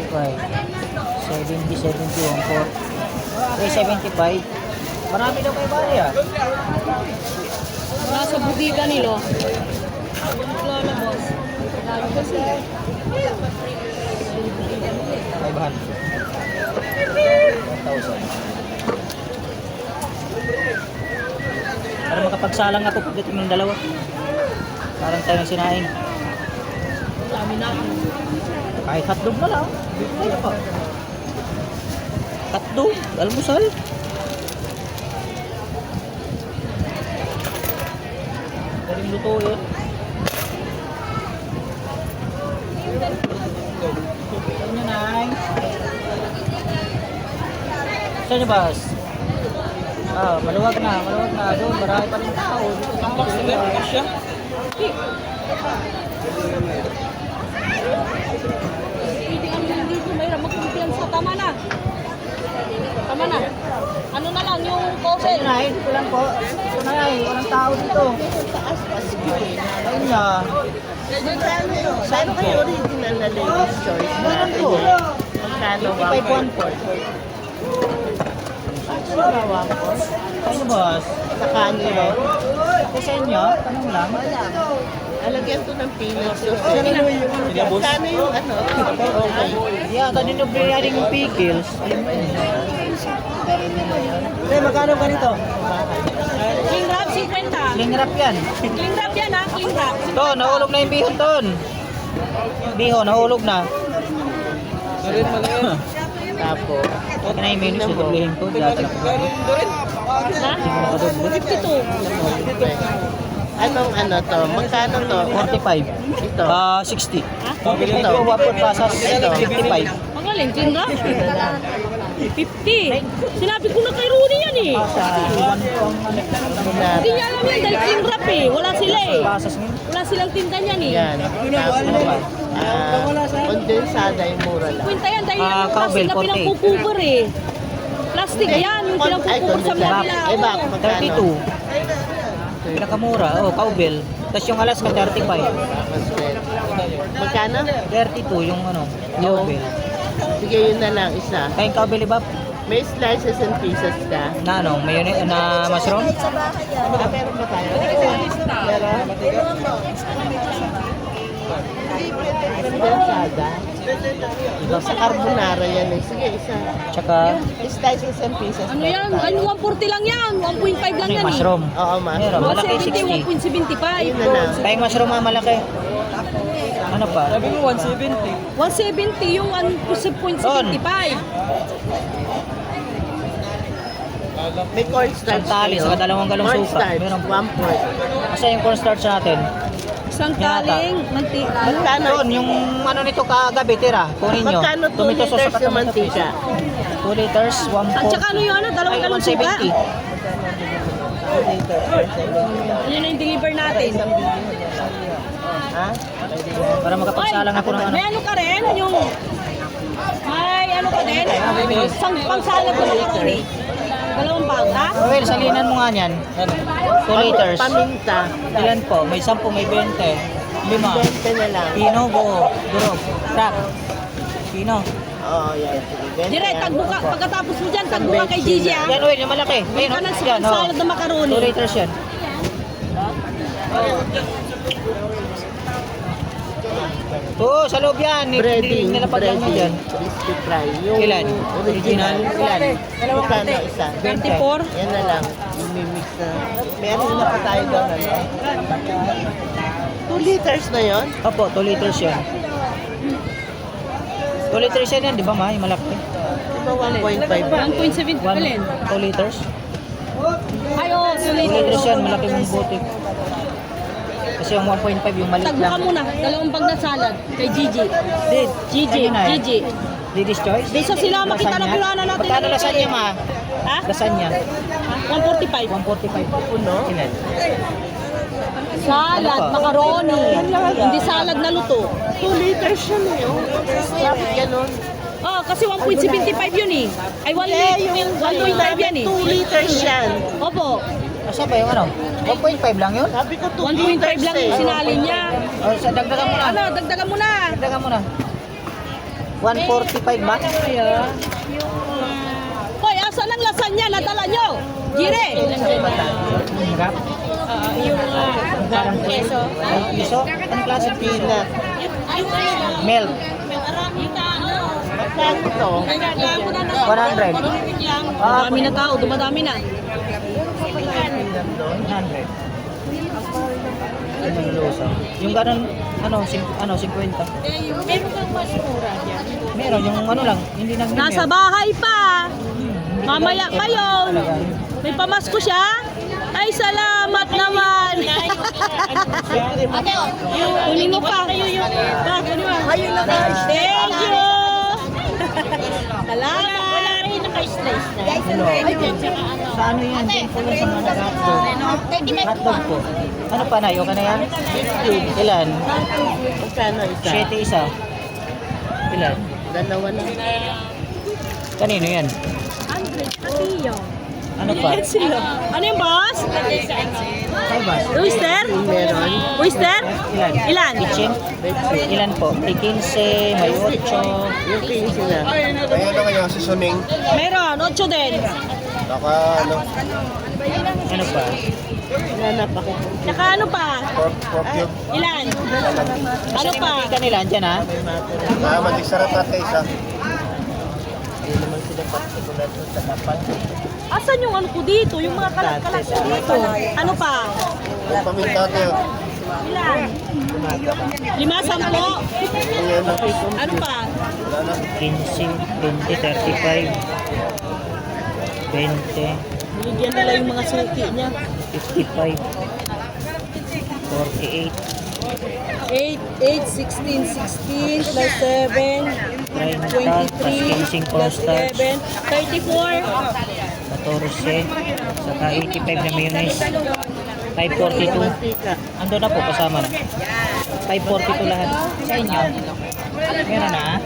65, 70, 71, 4. Eh, 75. Marami daw kayo bari ah. Nasa budiga nila. Lola boss. Lalo kasi. 500. 1,000. Para makapagsalang ako pagdating ng dalawa. Parang tayo ng sinain. Dami na. Kahit hotdog na lang. Kaya pa. Hotdog, almusal. Pwedeng lutuin. Saan nyo, Nay? Saan nyo, boss? Maluwag na. Doon, marami pa rin tao. Ang box na ba? Kasya? Pwede kami dito, mayroon magkumpiyansa. Tama na. Ano na lang yung Sa cover? inyo na, dito lang po. Ito na yan, walang tao dito. Ayun na. Saan kayo original na ladies choice? Meron po. Magkano 55 Ano boss? Sa kanyo? Kasi sa inyo, tanong lang. Alagyan to ng peanuts. Magkano yung ano? Okay. Yeah, kanino biyaring yung pickles. Magkano ganito? Cling wrap, 50. Sling wrap yan. Cling wrap yan ha, cling wrap. To, nahulog na yung bihon ton. Bihon, nahulog na. Tapos, Kaya na yung menu sa dublihin ko. Dati na ko. Ha? 52. anong ano to? Magkano to? 45. Ito. 60. Ito. Ito, wapot pasas. 55. Magaling, cling wrap. 50. Sinabi ko na kay Rudy yan eh. Sa 1 pang Hindi niya alam yan dahil cling wrap eh. Wala sila eh. pasas ngayon. Wala silang tinda niyan eh. Yan. Ano ba? Kondensada yung mura lang. Kwenta yan dahil yung plastic cowbell, na 40. pinangpupuber eh. Plastic yan, yung Ay, pinangpupuber sa kondensada. Manila. Eh, bakit magkano? 32. Pinakamura. Oh, cowbell. Tapos yung alas ka 35. Magkano? 32 yung ano, Yung, cowbell. sige yun na lang isa. Kaya yung cowbell iba May slices and pieces ka. na ano, mayonnaise na mushroom. Meron ba tayo? Meron? Kondensada. Sa carbonara yan eh. Sige, isa. Tsaka Slices and pieces. Ano yan? Ano, 140 lang yan. 1.5 lang ano yung yan eh. mushroom. Oo, ma. Meron, malaki 170, 60. 1.75. Yun na lang. Kaya yung mushroom malaki. Ano pa? Sabi mo 170. 170 yung 1.75. May cornstarch Isang tali, kayo. saka dalawang galong suka. Cornstarch, Meron po. 1 quart. Kasi yung cornstarch natin. Isang taling mantika. Magkano? Doon, yung ano nito kagabi, tira. Kunin nyo. Magkano 2 Tomato sauce liters sa yung mantika? 2 liters, 1 At saka ano yung ano, dalawang galong suka. 170. Yun na yung deliver natin. Ha? Para makapagsalang ako ng ano. May ano ka rin? Yung... May ano ka din? Isang pangsalag na macaroni. Dalawang bag, ha? Well, salinan mo nga niyan. 2 liters. Paminta. Ilan po? May 10, may 20. 5. 20 na lang. Pino, buo. Durog. Crack. Pino. Oo, yan. Sige, 20 Dire, yan. tagbuka. Pagkatapos mo dyan, tagbuka kay Gigi, ha? Yan, oil, yung malaki. May Ayun, ka ng yan, oh. salad na macaroni. 2 liters yan. Oo, sa loob yan. Breading, Nilapag lang mo breading, dyan. crispy fry. Yung Ilan? original. Ilan? Magkano isa? 34. Yan na lang. Imimix na. Meron na pa tayo doon. 2 liters na yon. Opo, 2 liters yan. 2 liters yan, di ba ma? Yung malaki. Diba 1.5? 1.7 alin? 2 liters. Ay, oh, 2 liters yan, malaki mong butik. Kasi yung 1.5 yung maliit Tagbuka lang. muna. Dalawang bag na salad kay Gigi. Did, Gigi, ayun na eh. Gigi. Ladies choice? Doon sa sila makita na Lasagna? pirana natin. Magkano lasagna ma? Ha? Lasagna. 145. 145. Puno? Ilan? Salad, Ano pa? macaroni. Hindi salad na luto. 2 liters siya na yun. Bakit ganun? Oh, kasi 1.75 yun eh. Ay, 1.5 yan eh. 2 liters yan. Opo, Asa ba yung ano? 1.5 lang yun? Sabi ko 2 1.5 liters lang eh. yung sinalin niya. O, sa dagdagan mo na. Ano, dagdagan mo na. Dagdagan mo na. 145 ba? Hoy, asan ang lasagna? Nadala nyo. Gire. Hirap. Parang piso. Piso? Anong klase peanut? Milk. Magkano to? 100. Dumadami na tao, dumadami na. 100. Yung lusa. Yung ganun, ano, 50. Meron kang mas mura dyan. Meron, yung ano lang, hindi nag Nasa bahay pa. Mamaya pa yun. May pamasko siya? Ay, salamat naman. Kunin mo pa. Ayun na guys. Thank you. Salamat. yung naka-slice na. Ano? Sa ano yan? Diyan po yan sa mga hotdog. Hotdog po. Ano pa na? Yung ka na yan? Ilan? Magkano isa? 7 isa. Ilan? Dalawa lang. Kanino yan? Ano pa? Ano yung boss? Ay, bas. Oyster? Meron. Oyster? Ilan? Ilan? Kitchen? Ilan po? May 15, may 8. Yung 15 na. Ayun na ngayon, si Suning. Meron, 8 din. Naka, ano, Ano pa? Nanap ako. Tsaka ano pa? pork cube. Ilan? Ano pa? Ano pa? Nila, andyan ha? Magic sarap natin isa. Asan yung ano ko dito? Yung mga kalat-kalat ko dito. Ano pa? Yung paminta natin. Ilan? 5, 10? Ayan na. Ano pa? 15, 20, 35, 20, Binigyan nila yung mga suki niya. 55, 48, 8, 16 plus 7, 23 plus 11, 34. 14, saka 85 na mayonnaise, 542. Ando na po, kasama na. 542 lahat. Sa inyo? Meron na ah?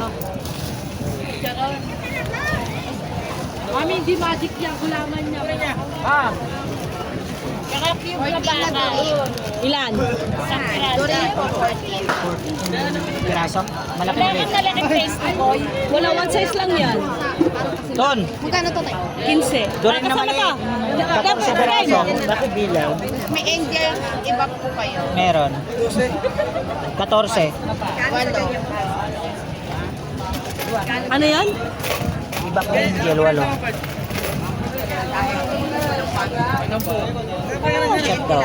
Mami, hindi magic yan. Gulaman niya. Saka cube na baka. Ilan? Piraso? Malaki na rin. Malaki face ni Boy. Wala, one size lang yan. Ton! 15. Doon na mali. Dapat 14 piraso. Bakit bilang? May angel, iba po kayo. Meron. 14. Ano yan? Iba ko yung yellow, walo. Check daw.